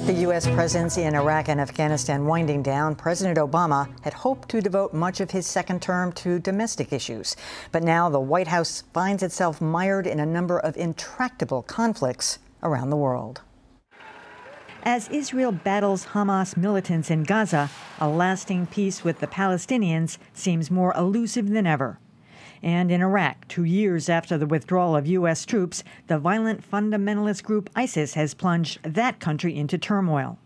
With the U.S. presence in Iraq and Afghanistan winding down, President Obama had hoped to devote much of his second term to domestic issues. But now the White House finds itself mired in a number of intractable conflicts around the world. As Israel battles Hamas militants in Gaza, a lasting peace with the Palestinians seems more elusive than ever. And in Iraq, 2 years after the withdrawal of U.S. troops, the violent fundamentalist group ISIS has plunged that country into turmoil.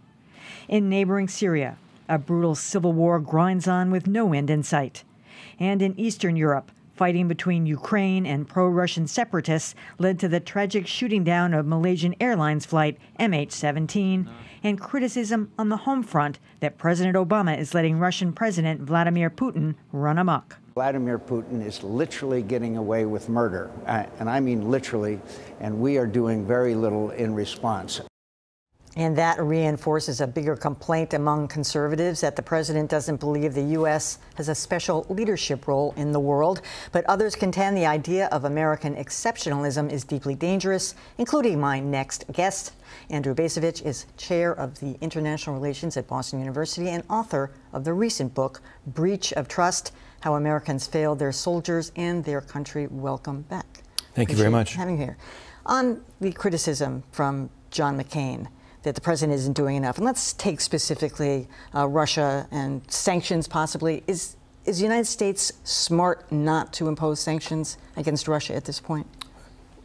In neighboring Syria, a brutal civil war grinds on with no end in sight. And in Eastern Europe, fighting between Ukraine and pro-Russian separatists led to the tragic shooting down of Malaysian Airlines flight MH17 and criticism on the home front that President Obama is letting Russian President Vladimir Putin run amok. Vladimir Putin is literally getting away with murder, and I mean literally, and we are doing very little in response. And that reinforces a bigger complaint among conservatives that the president doesn't believe the U.S. has a special leadership role in the world. But others contend the idea of American exceptionalism is deeply dangerous, including my next guest. Andrew Bacevich is chair of the International Relations at Boston University and author of the recent book, Breach of Trust: How Americans Failed Their Soldiers and Their Country. Welcome back. Thank you very much. Having you here. On the criticism from John McCain that the president isn't doing enough, and let's take specifically Russia and sanctions possibly. Is the United States smart not to impose sanctions against Russia at this point?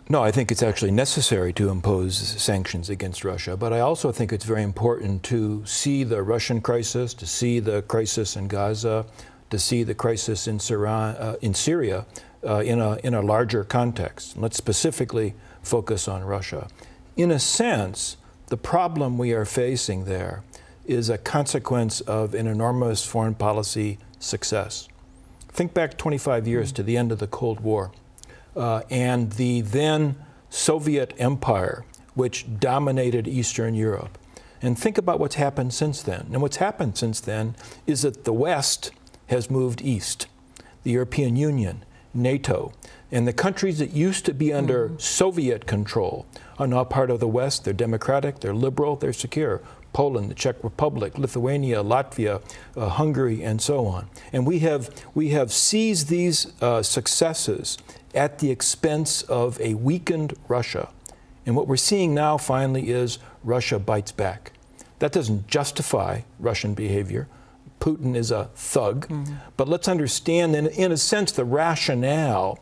No, I think it's actually necessary to impose sanctions against Russia, but I also think it's very important to see the Russian crisis, to see the crisis in Gaza, to see the crisis in Syria in a larger context. Let's specifically focus on Russia. In a sense, the problem we are facing there is a consequence of an enormous foreign policy success. Think back 25 years to the end of the Cold War and the then Soviet Empire, which dominated Eastern Europe. And think about what's happened since then. And what's happened since then is that the West has moved east. The European Union, NATO, and the countries that used to be under Soviet control are now part of the West. They're democratic, they're liberal, they're secure. Poland, the Czech Republic, Lithuania, Latvia, Hungary, and so on. And we have seized these successes at the expense of a weakened Russia. And what we're seeing now finally is Russia bites back. That doesn't justify Russian behavior. Putin is a thug, but let's understand, in a sense, the rationale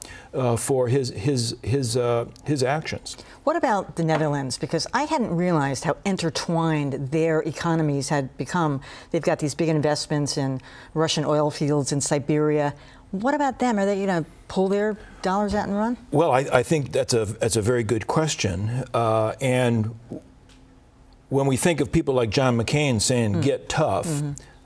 for his actions. What about the Netherlands? Because I hadn't realized how intertwined their economies had become. They've got these big investments in Russian oil fields in Siberia. What about them? Are they going to pull their dollars out and run? Well, I think that's a very good question, and when we think of people like John McCain saying, get tough,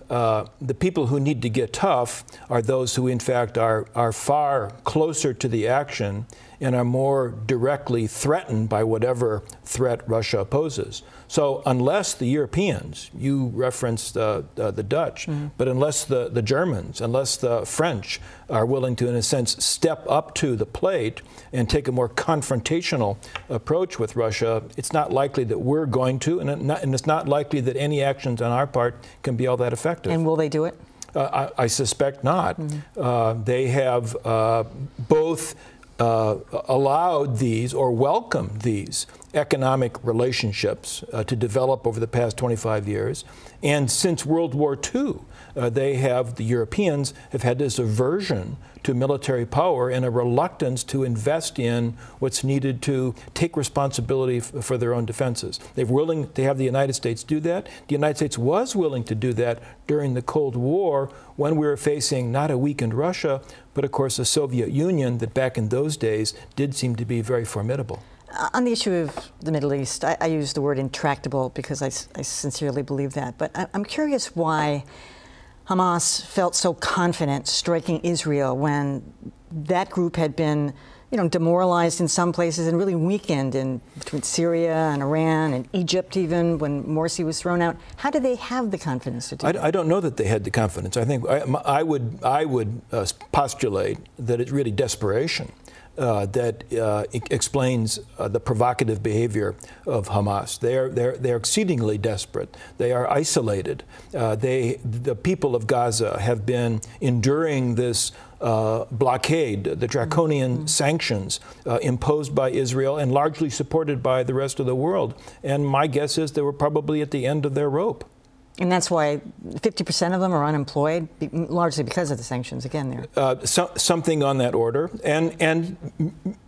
the people who need to get tough are those who, in fact, are far closer to the action and are more directly threatened by whatever threat Russia poses. So unless the Europeans, you referenced the Dutch, but unless the Germans, unless the French are willing to, in a sense, step up to the plate and take a more confrontational approach with Russia, it's not likely that we're going to, and it's not likely that any actions on our part can be all that effective. And will they do it? I suspect not. They have both allowed these or welcomed these economic relationships to develop over the past 25 years. And since World War II, the Europeans have had this aversion to military power and a reluctance to invest in what's needed to take responsibility for their own defenses. They're willing to have the United States do that. The United States was willing to do that during the Cold War when we were facing not a weakened Russia, but of course the Soviet Union that back in those days did seem to be very formidable. On the issue of the Middle East, I use the word intractable because I sincerely believe that. But I'm curious why Hamas felt so confident striking Israel when that group had been, demoralized in some places and really weakened between Syria and Iran and Egypt even when Morsi was thrown out. How did they have the confidence to do that? I don't know that they had the confidence. I think I would postulate that it's really desperation. that explains the provocative behavior of Hamas. They're exceedingly desperate. They are isolated. The people of Gaza have been enduring this blockade, the draconian sanctions imposed by Israel and largely supported by the rest of the world. And my guess is they were probably at the end of their rope. And that's why 50% of them are unemployed, largely because of the sanctions, again, there. Something on that order. And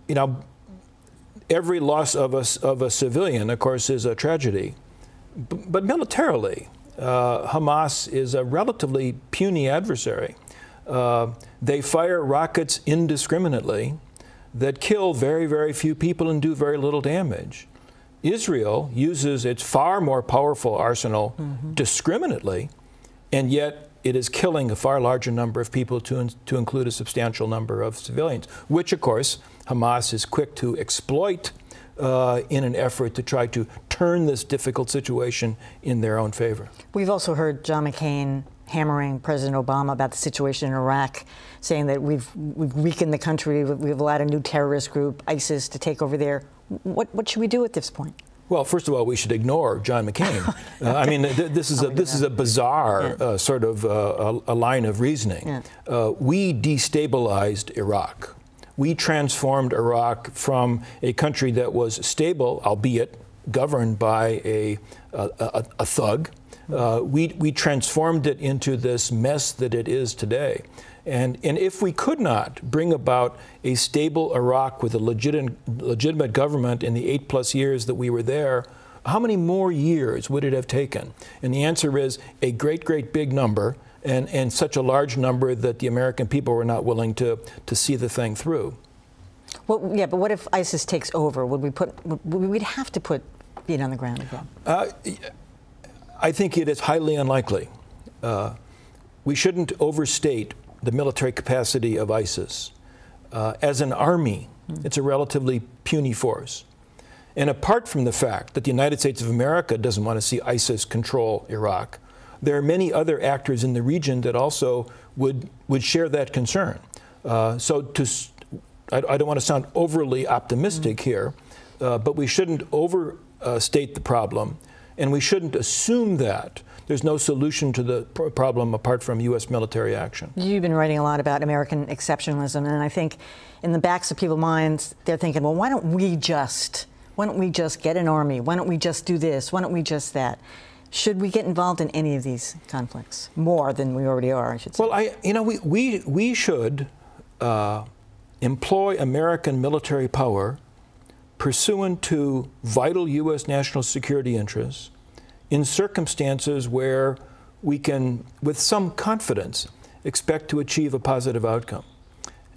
you know, every loss of a civilian, of course, is a tragedy. But militarily, Hamas is a relatively puny adversary. They fire rockets indiscriminately that kill very, very few people and do very little damage. Israel uses its far more powerful arsenal discriminately, and yet it is killing a far larger number of people to include a substantial number of civilians, which, of course, Hamas is quick to exploit in an effort to try to turn this difficult situation in their own favor. We've also heard John McCain hammering President Obama about the situation in Iraq, saying that we've weakened the country, we've allowed a new terrorist group, ISIS, to take over there. What should we do at this point? Well, first of all, we should ignore John McCain. I mean, this is a bizarre sort of a line of reasoning. We destabilized Iraq. We transformed Iraq from a country that was stable, albeit governed by a thug. We transformed it into this mess that it is today. And if we could not bring about a stable Iraq with a legitimate government in the 8+ years that we were there, how many more years would it have taken? And the answer is a great, great big number, and such a large number that the American people were not willing to see the thing through. Well, yeah, but what if ISIS takes over? We'd have to put feet on the ground again. I think it is highly unlikely. We shouldn't overstate the military capacity of ISIS. As an army, it's a relatively puny force. And apart from the fact that the United States of America doesn't want to see ISIS control Iraq, there are many other actors in the region that also would share that concern. I don't want to sound overly optimistic here, but we shouldn't overstate the problem, and we shouldn't assume that there's no solution to the problem apart from U.S. military action. You've been writing a lot about American exceptionalism, and I think in the backs of people's minds, they're thinking, well, why don't we just get an army? Why don't we just do this? Why don't we just that? Should we get involved in any of these conflicts? More than we already are, I should say. Well, we should employ American military power pursuant to vital U.S. national security interests in circumstances where we can, with some confidence, expect to achieve a positive outcome.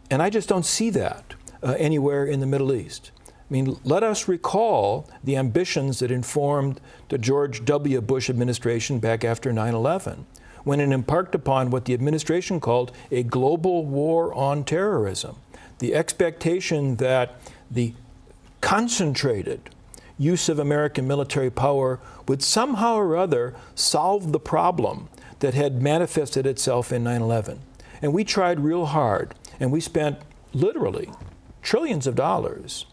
And I just don't see that anywhere in the Middle East. I mean, let us recall the ambitions that informed the George W. Bush administration back after 9/11, when it embarked upon what the administration called a global war on terrorism. The expectation that the concentrated use of American military power would somehow or other solve the problem that had manifested itself in 9/11. And we tried real hard, and we spent literally trillions of dollars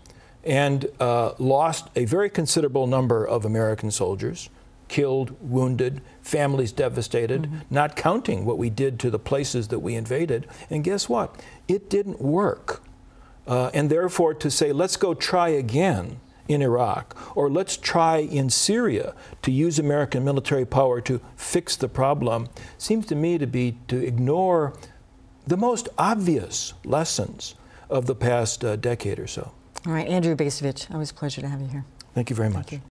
and lost a very considerable number of American soldiers, killed, wounded, families devastated, not counting what we did to the places that we invaded. And guess what? It didn't work. And therefore, to say, let's go try again in Iraq, or let's try in Syria to use American military power to fix the problem, seems to me to be to ignore the most obvious lessons of the past decade or so. All right, Andrew Bacevich, always a pleasure to have you here. Thank you very much.